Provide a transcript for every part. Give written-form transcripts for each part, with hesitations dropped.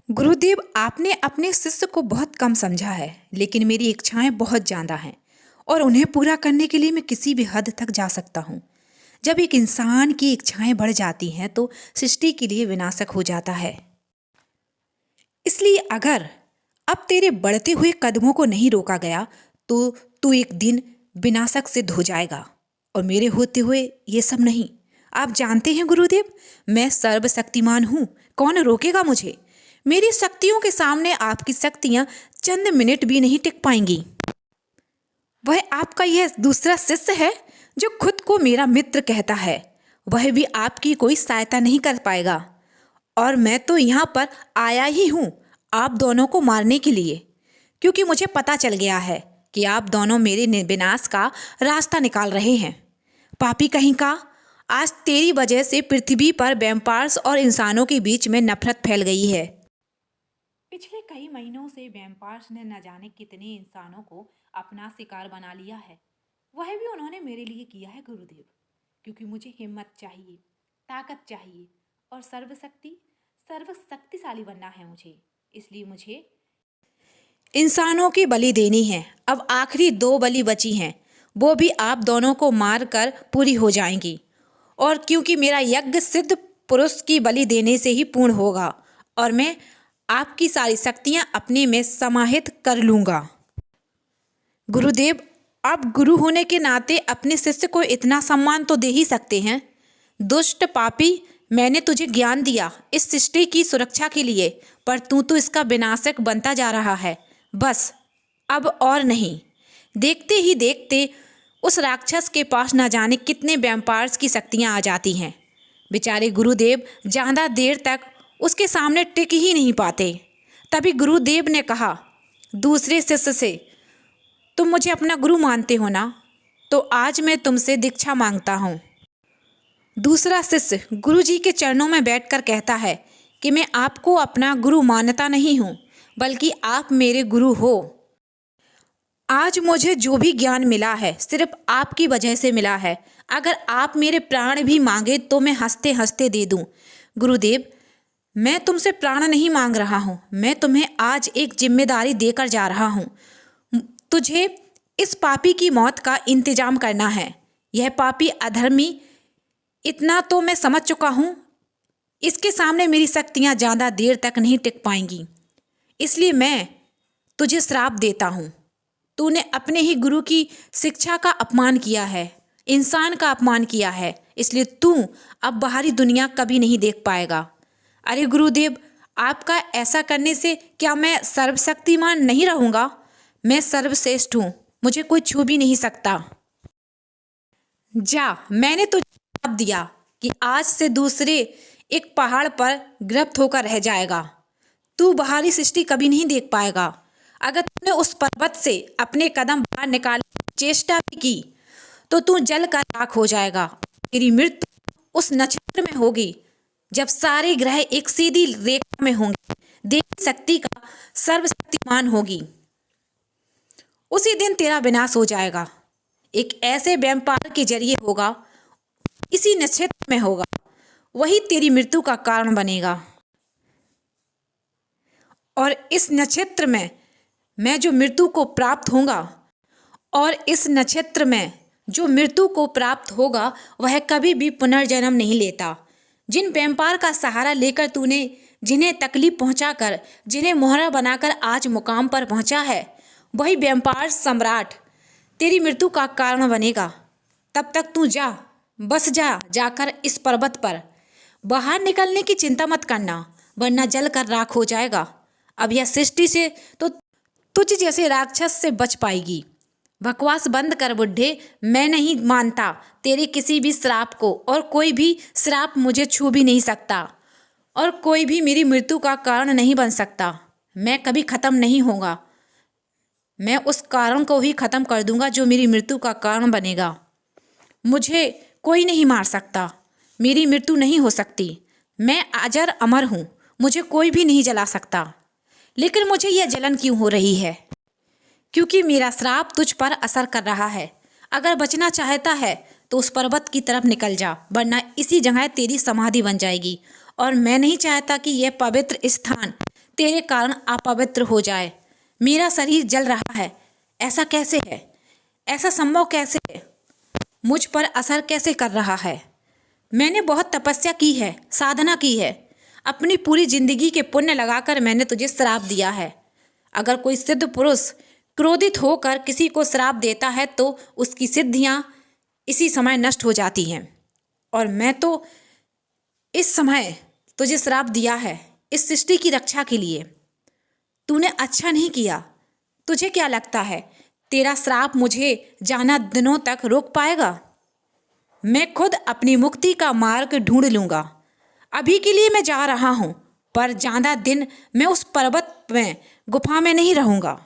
गुरुदेव, आपने अपने शिष्य को बहुत कम समझा है, लेकिन मेरी इच्छाएं बहुत ज़्यादा हैं और उन्हें पूरा करने के लिए मैं किसी भी हद तक जा सकता हूँ। जब एक इंसान की इच्छाएं बढ़ जाती हैं तो सृष्टि के लिए विनाशक हो जाता है। इसलिए अगर अब तेरे बढ़ते हुए कदमों को नहीं रोका गया तो तू एक दिन विनाशक सिद्ध हो जाएगा, और मेरे होते हुए ये सब नहीं। आप जानते हैं गुरुदेव, मैं सर्वशक्तिमान हूँ, कौन रोकेगा मुझे? मेरी शक्तियों के सामने आपकी शक्तियाँ चंद मिनट भी नहीं टिक पाएंगी। वह आपका यह दूसरा शिष्य है जो खुद को मेरा मित्र कहता है, वह भी आपकी कोई सहायता नहीं कर पाएगा। और मैं तो यहाँ पर आया ही हूँ आप दोनों को मारने के लिए, क्योंकि मुझे पता चल गया है कि आप दोनों मेरे विनाश का रास्ता निकाल रहे हैं। पापी कहीं का, आज तेरी वजह से पृथ्वी पर वैम्पायर्स और इंसानों के बीच में नफरत फैल गई है। पिछले कई महीनों से वैम्पायर्स ने न जाने कितने इंसानों को अपना शिकार बना लिया है। वह भी उन्होंने मेरे लिए किया है गुरुदेव, क्योंकि मुझे हिम्मत चाहिए, ताकत चाहिए और सर्वशक्तिशाली बनना है मुझे। इसलिए मुझे इंसानों की बलि देनी है। अब आखिरी 2 बलि बची हैं, वो भी आप दोनों को मार कर पूरी हो जाएंगी। और क्योंकि मेरा यज्ञ सिद्ध पुरुष की बलि देने से ही पूर्ण होगा, और मैं आपकी सारी शक्तियां अपने में समाहित कर लूँगा। गुरुदेव, आप गुरु होने के नाते अपने शिष्य को इतना सम्मान तो दे ही सकते हैं। दुष्ट पापी, मैंने तुझे ज्ञान दिया इस सृष्टि की सुरक्षा के लिए, पर तू तो इसका विनाशक बनता जा रहा है। बस अब और नहीं। देखते ही देखते उस राक्षस के पास न जाने कितने वैम्पायर्स की शक्तियाँ आ जाती हैं। बेचारे गुरुदेव ज़्यादा देर तक उसके सामने टिक ही नहीं पाते। तभी गुरुदेव ने कहा दूसरे शिष्य से, तुम मुझे अपना गुरु मानते हो ना, तो आज मैं तुमसे दीक्षा मांगता हूँ। दूसरा शिष्य गुरुजी के चरणों में बैठकर कहता है कि मैं आपको अपना गुरु मानता नहीं हूँ, बल्कि आप मेरे गुरु हो। आज मुझे जो भी ज्ञान मिला है सिर्फ आपकी वजह से मिला है। अगर आप मेरे प्राण भी मांगे तो मैं हंसते हंसते दे दूँ। गुरुदेव, मैं तुमसे प्राण नहीं मांग रहा हूँ, मैं तुम्हें आज एक जिम्मेदारी देकर जा रहा हूँ। तुझे इस पापी की मौत का इंतजाम करना है। यह पापी अधर्मी, इतना तो मैं समझ चुका हूँ, इसके सामने मेरी शक्तियाँ ज़्यादा देर तक नहीं टिक पाएंगी। इसलिए मैं तुझे श्राप देता हूँ। तूने अपने ही गुरु की शिक्षा का अपमान किया है, इंसान का अपमान किया है, इसलिए तू अब बाहरी दुनिया कभी नहीं देख पाएगा। अरे गुरुदेव, आपका ऐसा करने से क्या मैं सर्वशक्तिमान नहीं रहूँगा? मैं सर्वश्रेष्ठ हूँ, मुझे कोई छू भी नहीं सकता। जा, मैंने तुझे श्राप दिया कि आज से दूसरे एक पहाड़ पर गिरफ्त होकर रह जाएगा। तू बाहरी सृष्टि कभी नहीं देख पाएगा। अगर तूने उस पर्वत से अपने कदम बाहर निकालने की चेष्टा भी की तो तू जल कर राख हो जाएगा। तेरी मृत्यु उस नक्षत्र में होगी जब सारे ग्रह एक सीधी रेखा में होंगे। देवी शक्ति का सर्वशक्तिमान होगी। उसी दिन तेरा विनाश हो जाएगा। एक ऐसे वैम्पायर के जरिए होगा, इसी नक्षत्र में होगा, वही तेरी मृत्यु का कारण बनेगा। और इस नक्षत्र में मैं जो मृत्यु को प्राप्त होगा, और इस नक्षत्र में जो मृत्यु को प्राप्त होगा वह कभी भी पुनर्जन्म नहीं लेता। जिन वैम्पायर का सहारा लेकर तूने जिन्हें तकलीफ पहुंचाकर, जिन्हें मोहरा बनाकर आज मुकाम पर पहुंचा है, वही वैम्पायर सम्राट तेरी मृत्यु का कारण बनेगा। तब तक तू जा, बस जा, जाकर इस पर्वत पर। बाहर निकलने की चिंता मत करना, वरना जल कर राख हो जाएगा। अब यह सृष्टि से तो तुझ जैसे राक्षस से बच पाएगी। बकवास बंद कर बुड्ढे, मैं नहीं मानता तेरे किसी भी श्राप को, और कोई भी श्राप मुझे छू भी नहीं सकता, और कोई भी मेरी मृत्यु का कारण नहीं बन सकता। मैं कभी ख़त्म नहीं होगा। मैं उस कारण को ही ख़त्म कर दूंगा जो मेरी मृत्यु का कारण बनेगा। मुझे कोई नहीं मार सकता, मेरी मृत्यु नहीं हो सकती। मैं अजर अमर हूँ, मुझे कोई भी नहीं जला सकता। लेकिन मुझे यह जलन क्यों हो रही है? क्योंकि मेरा श्राप तुझ पर असर कर रहा है। अगर बचना चाहता है तो उस पर्वत की तरफ निकल जा, वरना इसी जगह तेरी समाधि बन जाएगी। और मैं नहीं चाहता कि यह पवित्र स्थान तेरे कारण अपवित्र हो जाए। मेरा शरीर जल रहा है। ऐसा कैसे है? ऐसा संभव कैसे है? मुझ पर असर कैसे कर रहा है? मैंने बहुत तपस्या की है, साधना की है। अपनी पूरी जिंदगी के पुण्य लगाकर मैंने तुझे श्राप दिया है। अगर कोई सिद्ध पुरुष क्रोधित होकर किसी को श्राप देता है तो उसकी सिद्धियां इसी समय नष्ट हो जाती हैं। और मैं तो इस समय तुझे श्राप दिया है इस सृष्टि की रक्षा के लिए। तूने अच्छा नहीं किया। तुझे क्या लगता है तेरा श्राप मुझे जाना दिनों तक रोक पाएगा? मैं खुद अपनी मुक्ति का मार्ग ढूंढ लूँगा। अभी के लिए मैं जा रहा हूँ, पर ज़्यादा दिन मैं उस पर्वत में गुफा में नहीं रहूँगा।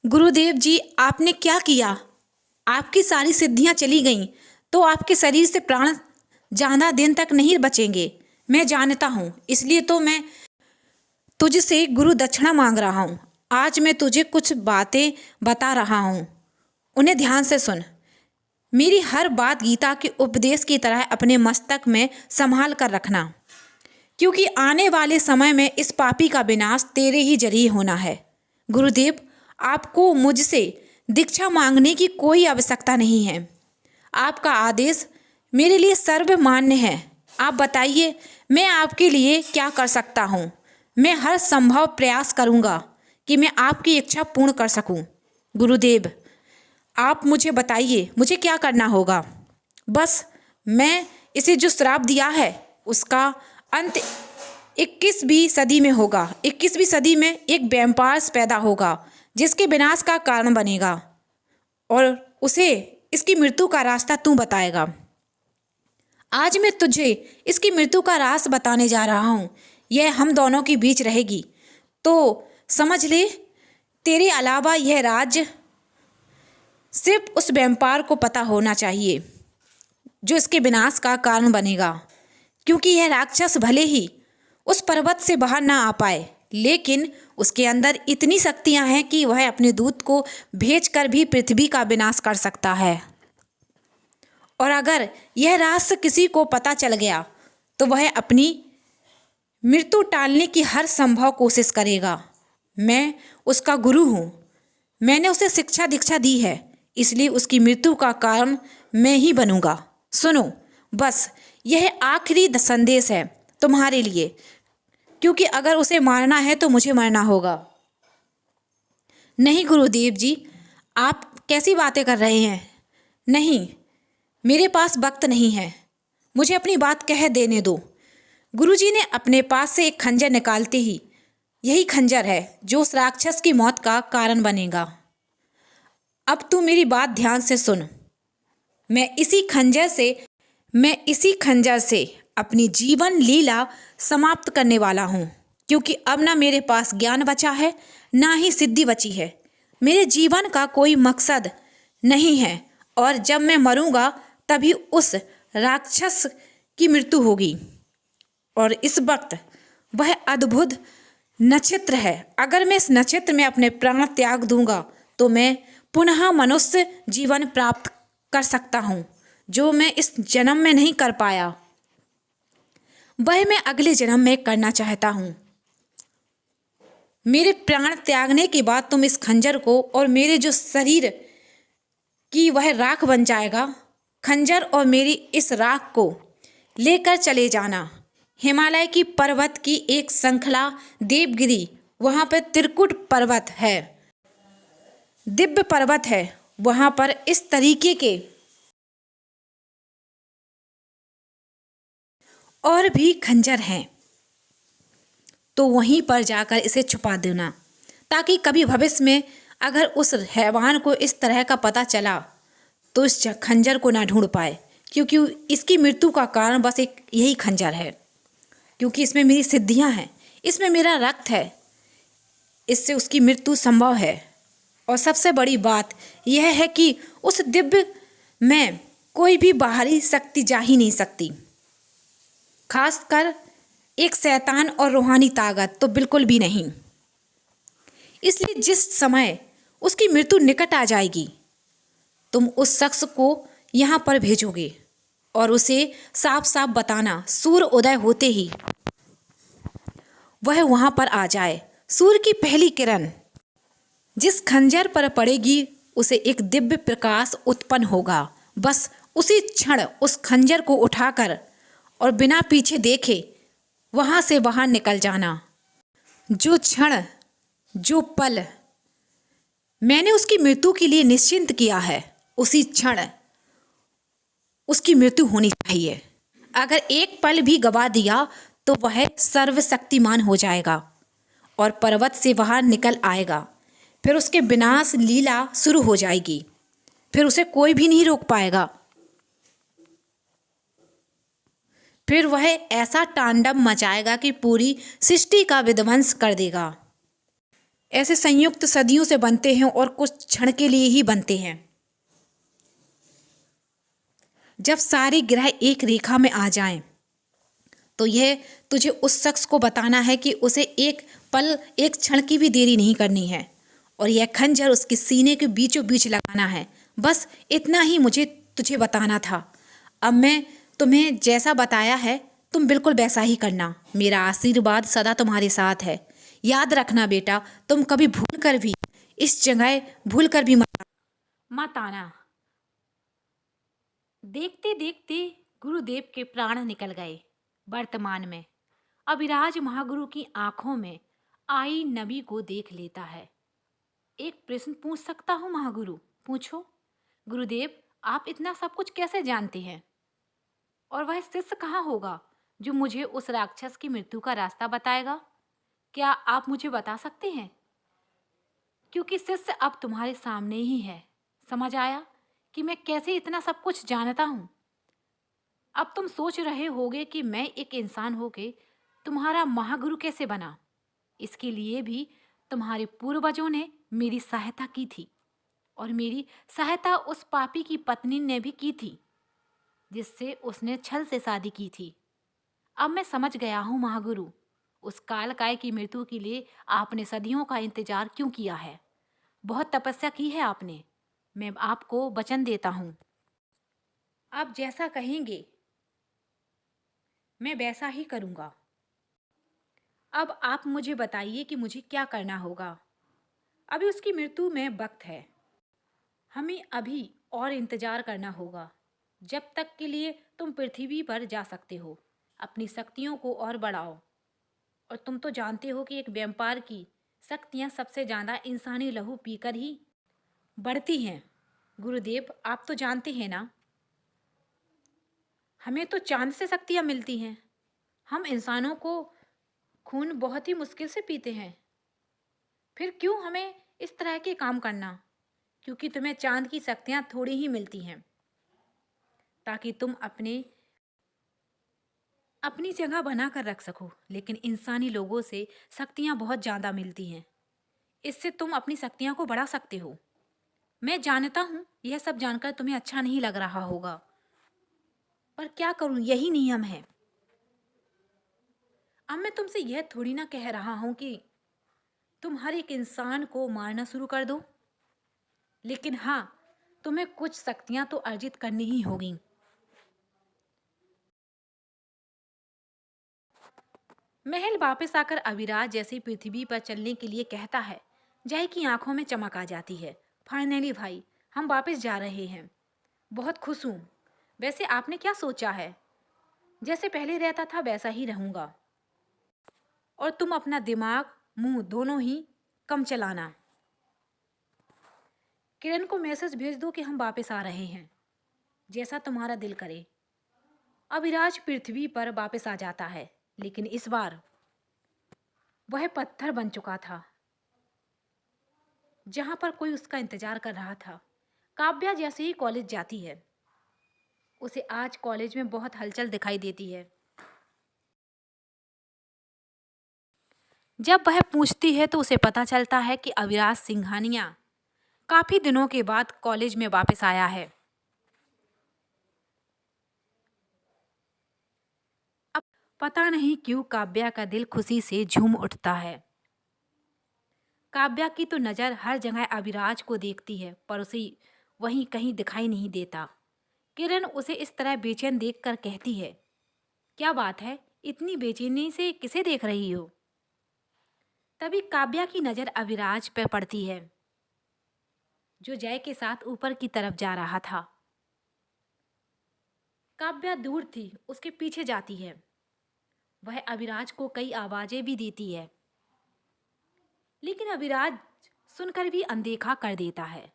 गुरुदेव जी, आपने क्या किया? आपकी सारी सिद्धियाँ चली गईं तो आपके शरीर से प्राण ज़्यादा दिन तक नहीं बचेंगे। मैं जानता हूँ, इसलिए तो मैं तुझसे गुरु दक्षिणा मांग रहा हूँ। आज मैं तुझे कुछ बातें बता रहा हूँ, उन्हें ध्यान से सुन। मेरी हर बात गीता के उपदेश की तरह अपने मस्तक में संभाल कर रखना, क्योंकि आने वाले समय में इस पापी का विनाश तेरे ही जरिए होना है। गुरुदेव, आपको मुझसे दीक्षा मांगने की कोई आवश्यकता नहीं है। आपका आदेश मेरे लिए सर्वमान्य है। आप बताइए, मैं आपके लिए क्या कर सकता हूँ? मैं हर संभव प्रयास करूँगा कि मैं आपकी इच्छा पूर्ण कर सकूँ। गुरुदेव, आप मुझे बताइए, मुझे क्या करना होगा? बस मैं इसे जो श्राप दिया है उसका अंत 21वीं सदी में होगा। 21वीं सदी में एक वैम्पायर पैदा होगा जिसके विनाश का कारण बनेगा, और उसे इसकी मृत्यु का रास्ता तू बताएगा। आज मैं तुझे इसकी मृत्यु का राज बताने जा रहा हूँ। यह हम दोनों के बीच रहेगी, तो समझ ले, तेरे अलावा यह राज सिर्फ उस वैम्पायर को पता होना चाहिए जो इसके विनाश का कारण बनेगा। क्योंकि यह राक्षस भले ही उस पर्वत से बाहर ना आ पाए, लेकिन उसके अंदर इतनी शक्तियां हैं कि वह अपने दूत को भेजकर भी पृथ्वी का विनाश कर सकता है। और अगर यह रहस्य किसी को पता चल गया तो वह अपनी मृत्यु टालने की हर संभव कोशिश करेगा। मैं उसका गुरु हूँ। मैंने उसे शिक्षा दीक्षा दी है, इसलिए उसकी मृत्यु का कारण मैं ही बनूंगा। सुनो, बस यह आखिरी संदेश है तुम्हारे लिए, क्योंकि अगर उसे मारना है तो मुझे मरना होगा। नहीं गुरुदेव जी, आप कैसी बातें कर रहे हैं? नहीं, मेरे पास वक्त नहीं है, मुझे अपनी बात कह देने दो। गुरुजी ने अपने पास से एक खंजर निकालते ही, यही खंजर है जो उस राक्षस की मौत का कारण बनेगा। अब तू मेरी बात ध्यान से सुन। मैं इसी खंजर से अपनी जीवन लीला समाप्त करने वाला हूँ, क्योंकि अब ना मेरे पास ज्ञान बचा है, ना ही सिद्धि बची है। मेरे जीवन का कोई मकसद नहीं है, और जब मैं मरूंगा तभी उस राक्षस की मृत्यु होगी। और इस वक्त वह अद्भुत नक्षत्र है। अगर मैं इस नक्षत्र में अपने प्राण त्याग दूंगा तो मैं पुनः मनुष्य जीवन प्राप्त कर सकता हूँ, जो मैं इस जन्म में नहीं कर पाया, वह मैं अगले जन्म में करना चाहता हूँ। मेरे प्राण त्यागने के बाद तुम इस खंजर को और मेरे जो शरीर की वह राख बन जाएगा। खंजर और मेरी इस राख को लेकर चले जाना हिमालय की पर्वत की एक श्रृंखला देवगिरी, वहाँ पर त्रिकुट पर्वत है, दिव्य पर्वत है। वहाँ पर इस तरीके के और भी खंजर हैं, तो वहीं पर जाकर इसे छुपा देना, ताकि कभी भविष्य में अगर उस हैवान को इस तरह का पता चला तो इस खंजर को ना ढूंढ पाए। क्योंकि इसकी मृत्यु का कारण बस एक यही खंजर है, क्योंकि इसमें मेरी सिद्धियां हैं, इसमें मेरा रक्त है, इससे उसकी मृत्यु संभव है। और सबसे बड़ी बात यह है कि उस दिव्य में कोई भी बाहरी शक्ति जा ही नहीं सकती, खासकर एक शैतान और रूहानी ताकत तो बिल्कुल भी नहीं। इसलिए जिस समय उसकी मृत्यु निकट आ जाएगी, तुम उस शख्स को यहाँ पर भेजोगे और उसे साफ साफ बताना, सूर्य उदय होते ही वह वहां पर आ जाए। सूर्य की पहली किरण जिस खंजर पर पड़ेगी उसे एक दिव्य प्रकाश उत्पन्न होगा। बस उसी क्षण उस खंजर को उठाकर और बिना पीछे देखे वहां से बाहर निकल जाना। जो क्षण, जो पल मैंने उसकी मृत्यु के लिए निश्चिंत किया है, उसी क्षण उसकी मृत्यु होनी चाहिए। अगर एक पल भी गवा दिया तो वह सर्वशक्तिमान हो जाएगा और पर्वत से बाहर निकल आएगा। फिर उसके विनाश लीला शुरू हो जाएगी। फिर उसे कोई भी नहीं रोक पाएगा। फिर वह ऐसा तांडव मचाएगा कि पूरी सृष्टि का विध्वंस कर देगा। ऐसे संयुक्त सदियों से बनते हैं और कुछ क्षण के लिए ही बनते हैं। जब सारे ग्रह एक रेखा में आ जाएं, तो यह तुझे उस शख्स को बताना है कि उसे एक पल, एक क्षण की भी देरी नहीं करनी है और यह खंजर उसके सीने के बीचों बीच लगाना है। बस इतना ही मुझे तुझे बताना था। अब मैं तुम्हें जैसा बताया है तुम बिल्कुल वैसा ही करना। मेरा आशीर्वाद सदा तुम्हारे साथ है। याद रखना बेटा, तुम कभी इस जगह भूल कर भी मत आना। देखते देखते गुरुदेव के प्राण निकल गए। वर्तमान में अभिराज महागुरु की आंखों में आई नबी को देख लेता है। एक प्रश्न पूछ सकता हूँ महागुरु? पूछो। गुरुदेव, आप इतना सब कुछ कैसे जानते हैं? और वह शिष्य कहाँ होगा जो मुझे उस राक्षस की मृत्यु का रास्ता बताएगा? क्या आप मुझे बता सकते हैं? क्योंकि शिष्य अब तुम्हारे सामने ही है। समझ आया कि मैं कैसे इतना सब कुछ जानता हूँ। अब तुम सोच रहे होगे कि मैं एक इंसान होके तुम्हारा महागुरु कैसे बना। इसके लिए भी तुम्हारे पूर्वजों ने मेरी सहायता की थी और मेरी सहायता उस पापी की पत्नी ने भी की थी जिससे उसने छल से शादी की थी। अब मैं समझ गया हूँ महागुरु, उस कालकाय की मृत्यु के लिए आपने सदियों का इंतजार क्यों किया है। बहुत तपस्या की है आपने। मैं आपको वचन देता हूँ, आप जैसा कहेंगे मैं वैसा ही करूँगा। अब आप मुझे बताइए कि मुझे क्या करना होगा। अभी उसकी मृत्यु में वक्त है। हमें अभी और इंतजार करना होगा जब तक के लिए तुम पृथ्वी पर जा सकते हो। अपनी शक्तियों को और बढ़ाओ। और तुम तो जानते हो कि एक वैम्पायर की शक्तियाँ सबसे ज़्यादा इंसानी लहू पीकर ही बढ़ती हैं। गुरुदेव, आप तो जानते हैं ना, हमें तो चांद से शक्तियाँ मिलती हैं। हम इंसानों को खून बहुत ही मुश्किल से पीते हैं। फिर क्यों हमें इस तरह के काम करना? क्योंकि तुम्हें चांद की शक्तियाँ थोड़ी ही मिलती हैं, ताकि तुम अपनी जगह बना कर रख सको। लेकिन इंसानी लोगों से शक्तियाँ बहुत ज़्यादा मिलती हैं। इससे तुम अपनी शक्तियाँ को बढ़ा सकते हो। मैं जानता हूँ यह सब जानकर तुम्हें अच्छा नहीं लग रहा होगा, पर क्या करूँ, यही नियम है। अब मैं तुमसे यह थोड़ी ना कह रहा हूँ कि तुम हर एक इंसान को मारना शुरू कर दो, लेकिन हाँ, तुम्हें कुछ शक्तियाँ तो अर्जित करनी ही होगी। महल वापस आकर अविराज जैसे पृथ्वी पर चलने के लिए कहता है, जय की आंखों में चमक आ जाती है। फाइनली भाई, हम वापस जा रहे हैं। बहुत खुश हूँ। वैसे आपने क्या सोचा है? जैसे पहले रहता था वैसा ही रहूँगा। और तुम अपना दिमाग मुंह दोनों ही कम चलाना। किरण को मैसेज भेज दो कि हम वापस आ रहे हैं। जैसा तुम्हारा दिल करे। अविराज पृथ्वी पर वापस आ जाता है, लेकिन इस बार वह पत्थर बन चुका था जहां पर कोई उसका इंतजार कर रहा था। काव्या जैसे ही कॉलेज जाती है, उसे आज कॉलेज में बहुत हलचल दिखाई देती है। जब वह पूछती है तो उसे पता चलता है कि अविराज सिंघानिया काफी दिनों के बाद कॉलेज में वापस आया है। अब पता नहीं क्यों काव्या का दिल खुशी से झूम उठता है। काव्या की तो नज़र हर जगह अविराज को देखती है, पर उसे वहीं कहीं दिखाई नहीं देता। किरण उसे इस तरह बेचैन देखकर कहती है, क्या बात है, इतनी बेचैनी से किसे देख रही हो? तभी काव्या की नज़र अविराज पर पड़ती है, जो जय के साथ ऊपर की तरफ जा रहा था। काव्या दूर थी, उसके पीछे जाती है। वह अविराज को कई आवाज़ें भी देती है, लेकिन अविराज सुनकर भी अनदेखा कर देता है,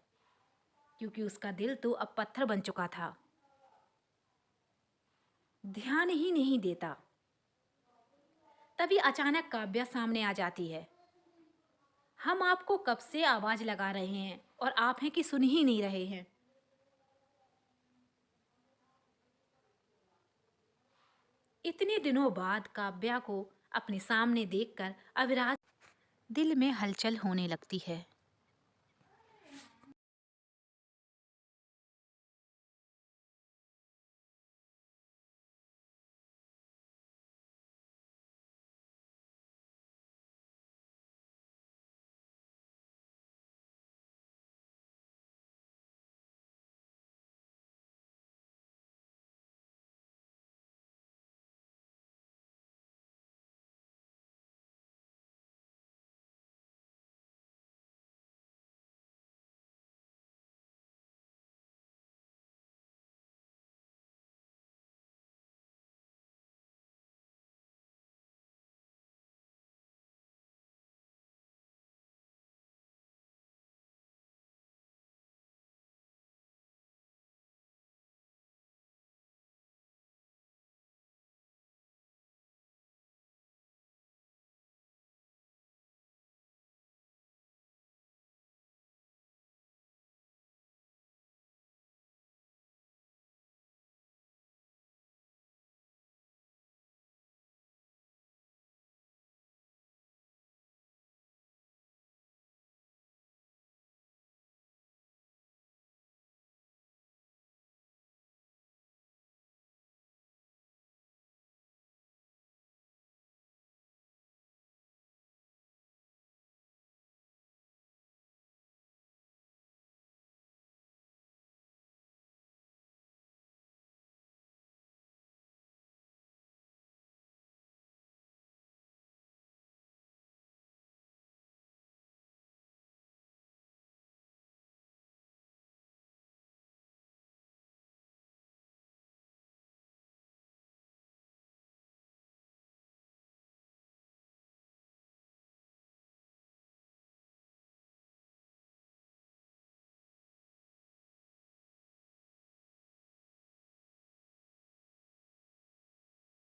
क्योंकि उसका दिल तो अब पत्थर बन चुका था। ध्यान ही नहीं देता। तभी अचानक काव्या सामने आ जाती है। हम आपको कब से आवाज़ लगा रहे हैं और आप हैं कि सुन ही नहीं रहे हैं। इतने दिनों बाद काव्या को अपने सामने देखकर अविराज दिल में हलचल होने लगती है।